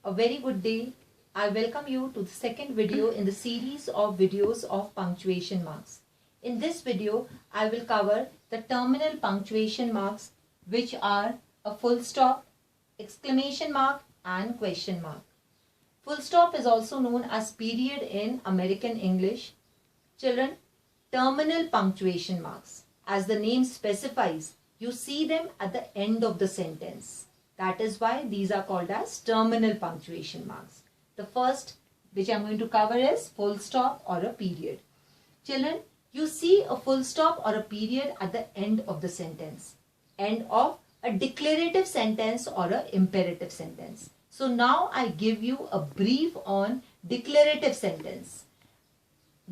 A very good day. I welcome you to the second video in the series of videos of punctuation marks. In this video, I will cover the terminal punctuation marks, which are a full stop, exclamation mark and question mark. Full stop is also known as period in American English. Children, terminal punctuation marks, as the name specifies, you see them at the end of the sentence. That is why these are called as terminal punctuation marks. The first which I am going to cover is full stop or a period. Children, you see a full stop or a period at the end of the sentence. End of a declarative sentence or an imperative sentence. So now I give you a brief on declarative sentence.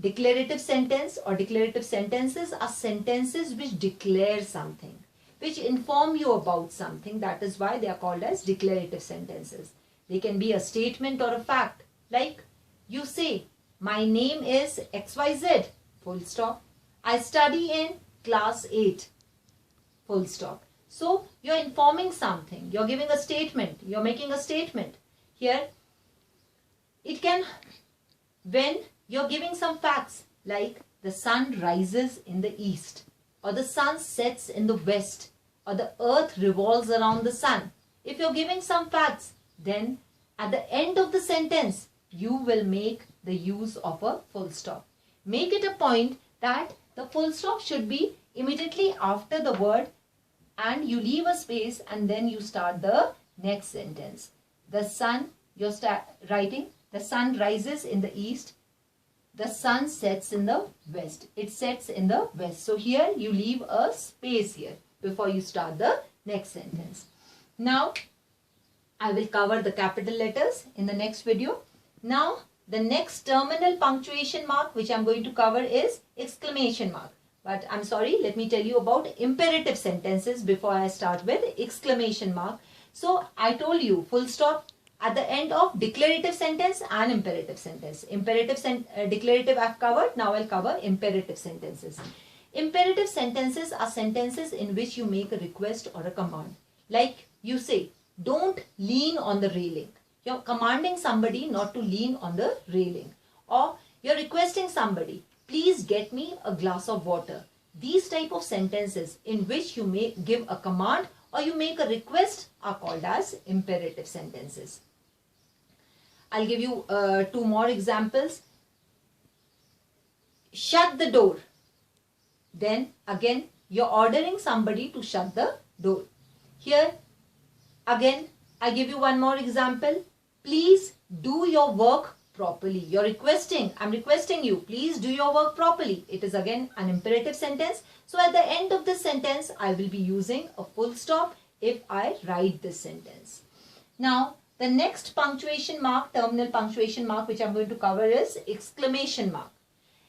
Declarative sentence or declarative sentences are sentences which declare something, which inform you about something. That is why they are called as declarative sentences. They can be a statement or a fact. Like you say, my name is XYZ, full stop. I study in class 8, full stop. So you're informing something. You're giving a statement. You're making a statement. Here, it can, when you're giving some facts like the sun rises in the east, or the sun sets in the west, or the earth revolves around the sun. If you're giving some facts, then at the end of the sentence, you will make the use of a full stop. Make it a point that the full stop should be immediately after the word and you leave a space and then you start the next sentence. The sun, you're writing, the sun rises in the east. The sun sets in the west. It sets in the west. So here you leave a space here before you start the next sentence. Now, I will cover the capital letters in the next video. Now, the next terminal punctuation mark which I am going to cover is exclamation mark. But I'm sorry, let me tell you about imperative sentences before I start with exclamation mark. So, I told you full stop at the end of declarative sentence and imperative sentence. Declarative I've covered. Now I'll cover imperative sentences. Imperative sentences are sentences in which you make a request or a command. Like you say, don't lean on the railing. You're commanding somebody not to lean on the railing. Or you're requesting somebody, please get me a glass of water. These type of sentences in which you may give a command or you make a request are called as imperative sentences. I'll give you two more examples. Shut the door. Then again, you're ordering somebody to shut the door. Here, again, I give you one more example. Please do your work properly. You're requesting, I'm requesting you, please do your work properly. It is again an imperative sentence. So at the end of this sentence, I will be using a full stop if I write this sentence. Now, the next punctuation mark, terminal punctuation mark which I'm going to cover is exclamation mark.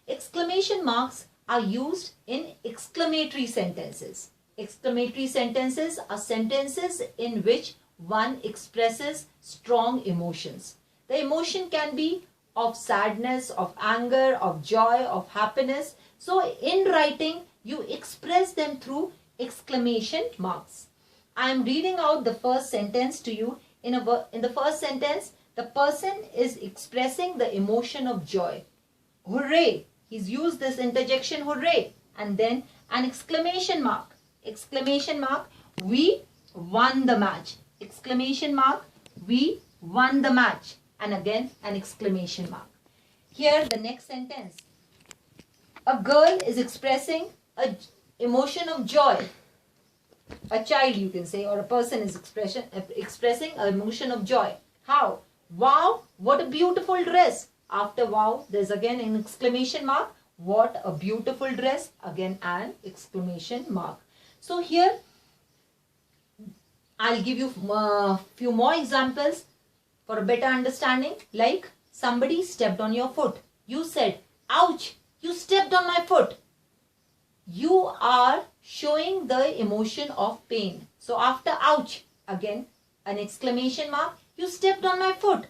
Exclamation marks are used in exclamatory sentences. Exclamatory sentences are sentences in which one expresses strong emotions. The emotion can be of sadness, of anger, of joy, of happiness. So in writing, you express them through exclamation marks. I am reading out the first sentence to you. In the first sentence, the person is expressing the emotion of joy. Hooray! He's used this interjection, hooray! And then an exclamation mark. Exclamation mark, we won the match. Exclamation mark, we won the match. And again, an exclamation mark. Here, the next sentence. A girl is expressing an emotion of joy. A child, you can say, or a person is expressing an emotion of joy. How? Wow, what a beautiful dress. After wow, there's again an exclamation mark. What a beautiful dress. Again, an exclamation mark. So here, I'll give you a few more examples for a better understanding. Like, somebody stepped on your foot. You said, ouch, you stepped on my foot. You are showing the emotion of pain. So after ouch, again an exclamation mark, you stepped on my foot.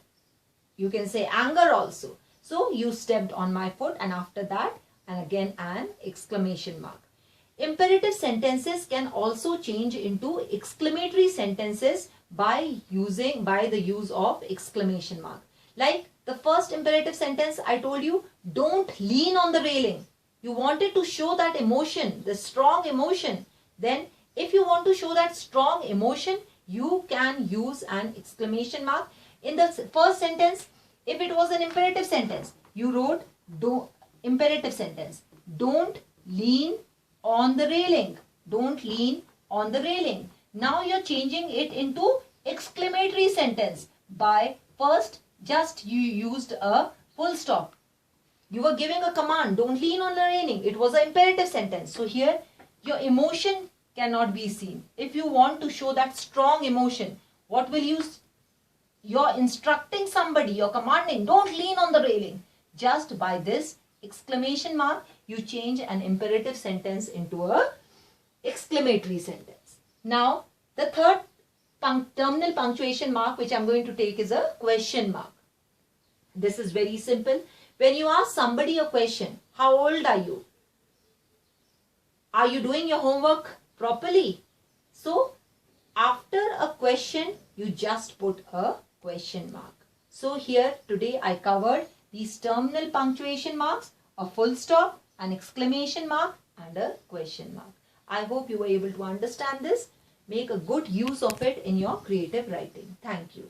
You can say anger also. So you stepped on my foot, and after that, and again an exclamation mark. Imperative sentences can also change into exclamatory sentences by the use of exclamation mark. Like the first imperative sentence I told you, don't lean on the railing. You wanted to show that emotion, the strong emotion. Then if you want to show that strong emotion, you can use an exclamation mark. In the first sentence, if it was an imperative sentence, you wrote imperative sentence. Don't lean on the railing. Don't lean on the railing. Now you're changing it into exclamatory sentence by first just you used a full stop. You were giving a command, don't lean on the railing. It was an imperative sentence. So here your emotion cannot be seen. If you want to show that strong emotion, what will you? You're instructing somebody, you're commanding, don't lean on the railing. Just by this exclamation mark, you change an imperative sentence into a exclamatory sentence. Now, the third terminal punctuation mark which I'm going to take is a question mark. This is very simple. When you ask somebody a question, how old are you? Are you doing your homework properly? So, after a question, you just put a question mark. So, here today I covered these terminal punctuation marks, a full stop, an exclamation mark and a question mark. I hope you were able to understand this. Make a good use of it in your creative writing. Thank you.